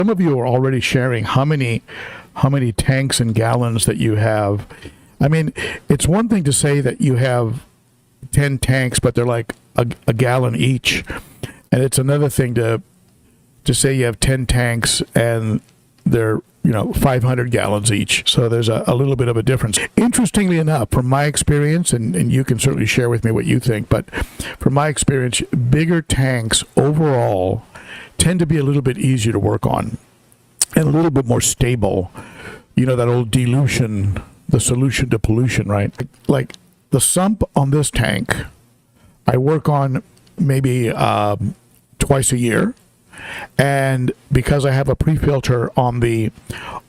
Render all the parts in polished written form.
Some of you are already sharing how many tanks and gallons that you have. I mean, it's one thing to say that you have 10 tanks, but they're like a gallon each. And it's another thing to say you have 10 tanks and they're, 500 gallons each. So there's a little bit of a difference. Interestingly enough, from my experience, and you can certainly share with me what you think, but from my experience, bigger tanks overall tend to be a little bit easier to work on and a little bit more stable. That old dilution, the solution to pollution, right? Like the sump on this tank, I work on maybe twice a year. And because I have a pre-filter on the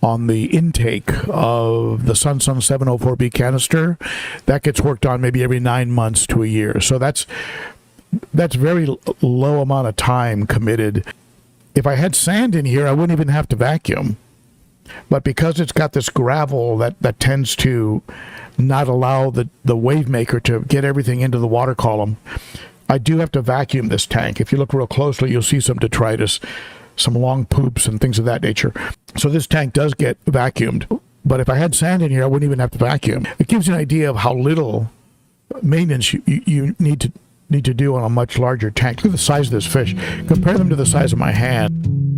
intake of the Sun 704B canister, that gets worked on maybe every 9 months to a year. So that's very low amount of time committed. If I had sand in here, I wouldn't even have to vacuum. But because it's got this gravel that tends to not allow the wave maker to get everything into the water column, I do have to vacuum this tank. If you look real closely, you'll see some detritus, some long poops and things of that nature. So this tank does get vacuumed. But if I had sand in here, I wouldn't even have to vacuum. It gives you an idea of how little maintenance you need to do on a much larger tank. Look at the size of this fish. Compare them to the size of my hand.